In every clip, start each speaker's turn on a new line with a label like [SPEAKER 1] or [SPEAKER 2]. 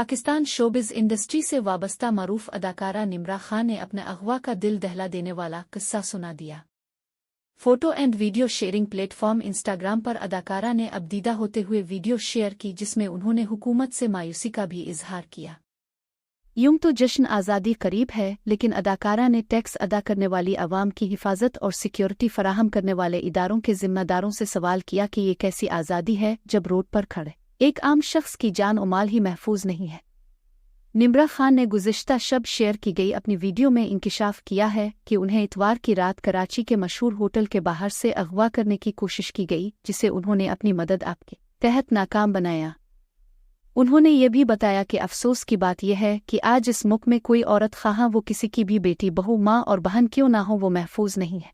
[SPEAKER 1] Pakistan showbiz industry से वाबस्ता मरूफ अदाकारा निम्रा खान ने अपने अगवा का दिल दहला देने वाला किस्सा सुना दिया। Photo and video sharing platform Instagram पर अदाकारा ने अब दीदा होते हुए वीडियो शेयर की, जिसमें उन्होंने हुकूमत से मायूसी का भी इजहार किया। यूं तो जश्न आज़ादी करीब है, लेकिन अदाकारा ने टैक्स अदा करने वाली अवाम की हिफाजत और सिक्योरिटी फराहम करने वाले इदारों के जिम्मेदारों से सवाल किया कि ये कैसी आज़ादी है जब रोड पर खड़े एक आम शख्स की जान और माल ही महफूज नहीं है। निम्रा खान ने गुज़िश्ता शब शेयर की गई अपनी वीडियो में इंकिशाफ किया है कि उन्हें इतवार की रात कराची के मशहूर होटल के बाहर से अगवा करने की कोशिश की गई, जिसे उन्होंने अपनी मदद ऐप के तहत नाकाम बनाया। उन्होंने ये भी बताया कि अफसोस की बात यह है कि आज इस मुल्क में कोई औरत, खां वो किसी की भी बेटी, बहू, माँ और बहन क्यों ना हो, वो महफूज नहीं है।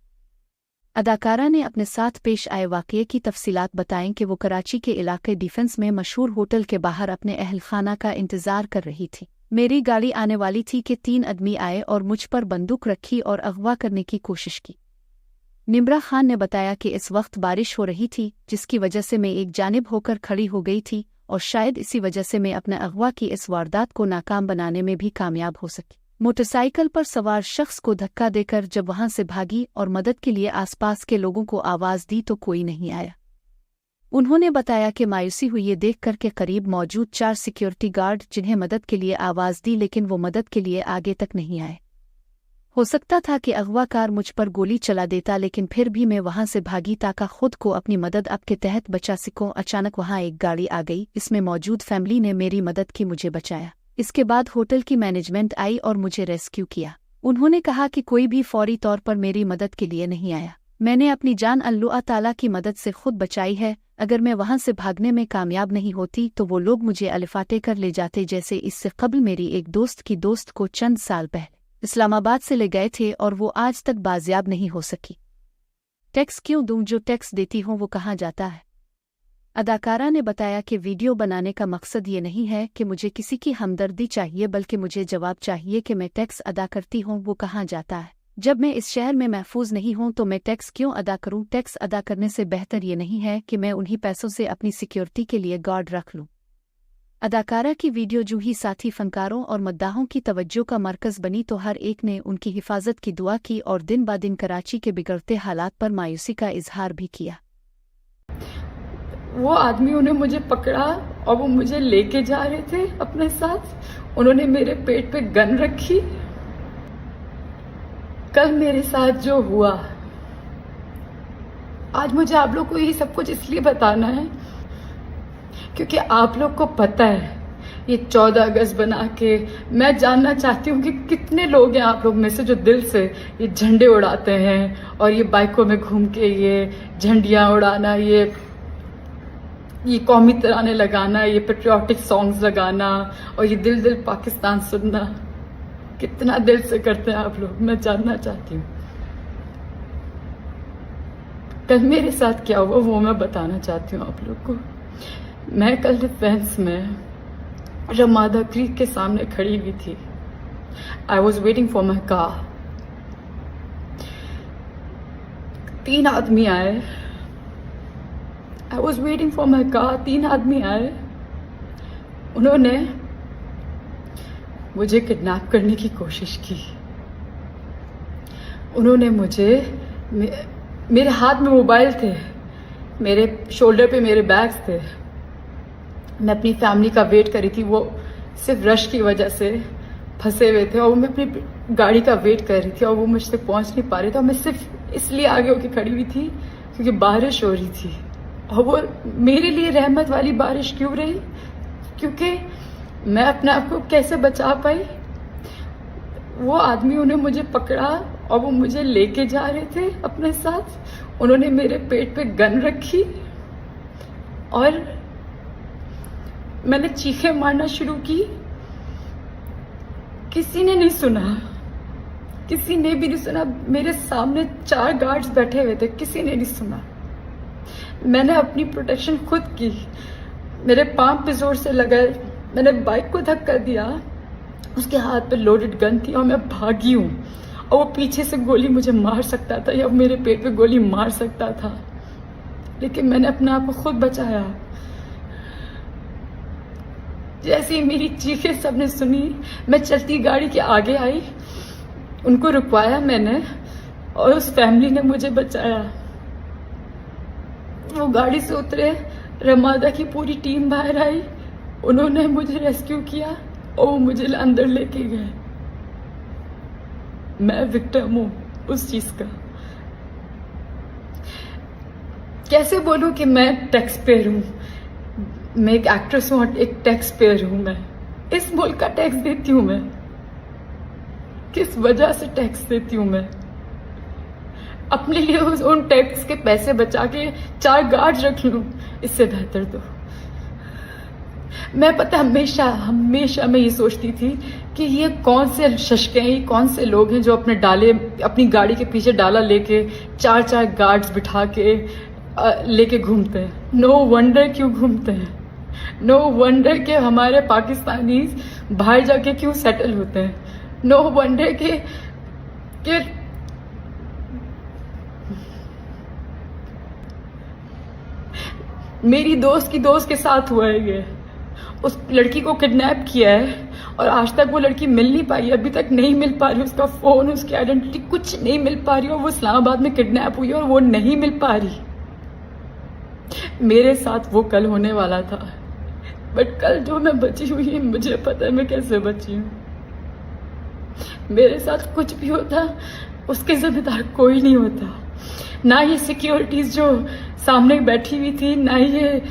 [SPEAKER 1] अदाकारा ने अपने साथ पेश आए वाक़ये की तफसीलात बताएं कि वो कराची के इलाके डिफेंस में मशहूर होटल के बाहर अपने अहल खाना का इंतज़ार कर रही थी। मेरी गाड़ी आने वाली थी कि 3 आदमी आए और मुझ पर बंदूक रखी और अगवा करने की कोशिश की। निम्रा खान ने बताया कि इस वक्त बारिश हो रही थी, जिसकी वजह से मैं एक जानिब होकर खड़ी हो गई थी और शायद इसी वजह से मैं अपने अगवा की इस वारदात को नाकाम बनाने में भी कामयाब हो सकी। मोटरसाइकिल पर सवार शख्स को धक्का देकर जब वहां से भागी और मदद के लिए आसपास के लोगों को आवाज़ दी तो कोई नहीं आया। उन्होंने बताया कि मायूसी हुई ये देखकर के करीब मौजूद 4 सिक्योरिटी गार्ड जिन्हें मदद के लिए आवाज़ दी, लेकिन वो मदद के लिए आगे तक नहीं आए। हो सकता था कि अगवाकार मुझ पर गोली चला देता, लेकिन फिर भी मैं वहां से भागी ताकि खुद को अपनी मदद ऐप के तहत बचा सकूं। अचानक वहां एक गाड़ी आ गई, इसमें मौजूद फैमिली ने मेरी मदद की, मुझे बचाया। इसके बाद होटल की मैनेजमेंट आई और मुझे रेस्क्यू किया। उन्होंने कहा कि कोई भी फौरी तौर पर मेरी मदद के लिए नहीं आया। मैंने अपनी जान अल्लाह ताला की मदद से खुद बचाई है। अगर मैं वहां से भागने में कामयाब नहीं होती तो वो लोग मुझे अलिफाटे कर ले जाते, जैसे इससे कबल मेरी एक दोस्त की दोस्त को चंद साल पहले इस्लामाबाद से ले गए थे और वो आज तक बाजियाब नहीं हो सकी। टैक्स क्यों दूं? जो टैक्स देती हूं वो कहाँ जाता है? अदाकारा ने बताया कि वीडियो बनाने का मकसद ये नहीं है कि मुझे किसी की हमदर्दी चाहिए, बल्कि मुझे जवाब चाहिए कि मैं टैक्स अदा करती हूँ वो कहाँ जाता है। जब मैं इस शहर में महफूज नहीं हूँ तो मैं टैक्स क्यों अदा करूँ? टैक्स अदा करने से बेहतर ये नहीं है कि मैं उन्हीं पैसों से अपनी सिक्योरिटी के लिए गार्ड रख लूँ। अदाकारा की वीडियो जूही साथी फनकारों और मद्दाहों की तवज्जो का मरकज़ बनी तो हर एक ने उनकी हिफाजत की दुआ की और दिन ब दिन कराची के बिगड़ते हालात पर मायूसी का इजहार भी किया।
[SPEAKER 2] वो आदमियों ने मुझे पकड़ा और वो मुझे लेके जा रहे थे अपने साथ। उन्होंने मेरे पेट पे गन रखी। कल मेरे साथ जो हुआ, आज मुझे आप लोग को ये सब कुछ इसलिए बताना है क्योंकि आप लोग को पता है ये 14 अगस्त बना के मैं जानना चाहती हूँ कि कितने लोग हैं आप लोग में से जो दिल से ये झंडे उड़ाते हैं और ये बाइकों में घूम के ये झंडियाँ उड़ाना, ये कौमी तराने लगाना, ये पेट्रियाटिक सॉन्ग्स लगाना और ये दिल दिल पाकिस्तान सुनना, कितना दिल से करते हैं आप लोग, मैं जानना चाहती हूँ। कल मेरे साथ क्या हुआ वो मैं बताना चाहती हूँ आप लोग को। मैं कल डिफेंस में रमादा क्रीक के सामने खड़ी हुई थी। I was waiting for my car. 3 आदमी आए। I was waiting for my car. 3 आदमी आए। उन्होंने मुझे किडनैप करने की कोशिश की। उन्होंने मुझे, मेरे हाथ में मोबाइल थे, मेरे शोल्डर पे मेरे बैग्स थे। मैं अपनी फैमिली का वेट कर रही थी। वो सिर्फ रश की वजह से फंसे हुए थे और मैं अपनी गाड़ी का वेट कर रही थी और वो मुझ तक पहुंच नहीं पा रहे थे। और मैं सिर्फ इसलिए आगे होकर खड़ी हुई थी क्योंकि बारिश हो रही थी। और वो मेरे लिए रहमत वाली बारिश क्यों रही? क्योंकि मैं अपने आप को कैसे बचा पाई। वो आदमियों ने मुझे पकड़ा और वो मुझे लेके जा रहे थे अपने साथ। उन्होंने मेरे पेट पे गन रखी और मैंने चीखें मारना शुरू की। किसी ने नहीं सुना, किसी ने भी नहीं सुना। मेरे सामने 4 गार्ड्स बैठे हुए थे, किसी ने नहीं सुना। मैंने अपनी प्रोटेक्शन खुद की। मेरे पांव पे जोर से लगा। मैंने बाइक को धक्का दिया, उसके हाथ पे लोडेड गन थी और मैं भागी हूँ। और वो पीछे से गोली मुझे मार सकता था या मेरे पेट पे गोली मार सकता था, लेकिन मैंने अपने आप को खुद बचाया। जैसे ही मेरी चीखें सबने सुनी, मैं चलती गाड़ी के आगे आई, उनको रुकवाया मैंने और उस फैमिली ने मुझे बचाया। वो गाड़ी से उतरे, रमादा की पूरी टीम बाहर आई, उन्होंने मुझे रेस्क्यू किया और वो मुझे अंदर लेके गए। मैं विक्टिम हूँ उस चीज का। कैसे बोलूं कि मैं टैक्स पेयर हूँ, मैं एक एक्ट्रेस हूँ और एक टैक्स पेयर हूँ। मैं इस मुल्क का टैक्स देती हूँ। मैं किस वजह से टैक्स देती हूँ? मैं अपने लिए उन टैक्स के पैसे बचा के 4 गार्ड रख लूं, इससे बेहतर तो मैं पता हमेशा मैं ये सोचती थी कि ये कौन से शशके हैं, ये कौन से लोग हैं जो अपनी गाड़ी के पीछे डाला लेके 4 गार्ड्स बिठा के लेके घूमते हैं। नो वंडर क्यों घूमते हैं, नो वंडर के हमारे पाकिस्तानी बाहर जाके क्यों सेटल होते हैं, नो वंडर के मेरी दोस्त की दोस्त के साथ हुआ है ये। उस लड़की को किडनैप किया है और आज तक वो लड़की मिल नहीं पाई, अभी तक नहीं मिल पा रही। उसका फोन, उसकी आइडेंटिटी कुछ नहीं मिल पा रही और वो इस्लामाबाद में किडनैप हुई और वो नहीं मिल पा रही। मेरे साथ वो कल होने वाला था, बट कल जो मैं बची हुई है, मुझे पता है मैं कैसे बची हूँ। मेरे साथ कुछ भी होता उसके जिम्मेदार कोई नहीं होता, ना ये सिक्योरिटीज जो सामने बैठी हुई थी, ना ये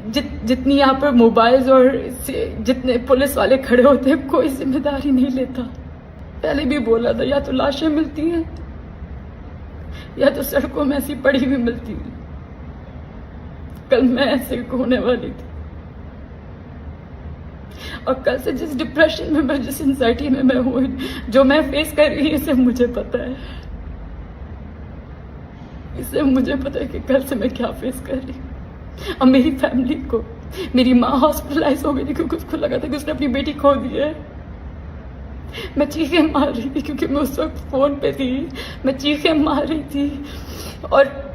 [SPEAKER 2] जितनी यहाँ पर मोबाइल्स और जितने पुलिस वाले खड़े होते हैं, कोई जिम्मेदारी नहीं लेता। पहले भी बोला था, या तो लाशें मिलती हैं या तो सड़कों में ऐसी पड़ी हुई मिलती है। कल मैं ऐसे होने वाली थी और कल से जिस डिप्रेशन में मैं, जिस एंजाइटी में मैं हूँ, जो मैं फेस कर रही हूँ, इसे मुझे पता है। इससे मुझे पता है कि कल से मैं क्या फेस कर रही हूँ। और मेरी फैमिली को, मेरी माँ हॉस्पिटलाइज हो गई थी क्योंकि उसको लगा था कि उसने अपनी बेटी खो दी है। मैं चीखें मार रही थी क्योंकि मैं उस वक्त फोन पे थी, मैं चीखें मार रही थी और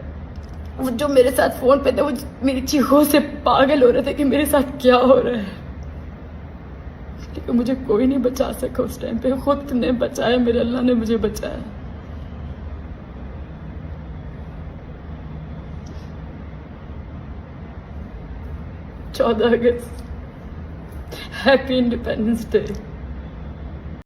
[SPEAKER 2] वो जो मेरे साथ फोन पे थे वो मेरी चीखों से पागल हो रहे थे कि मेरे साथ क्या हो रहा है। लेकिन मुझे कोई नहीं बचा सका उस टाइम पे, खुद ने बचाया, मेरे अल्लाह ने मुझे बचाया। चौदह अगस्त, हैप्पी इंडिपेंडेंस डे।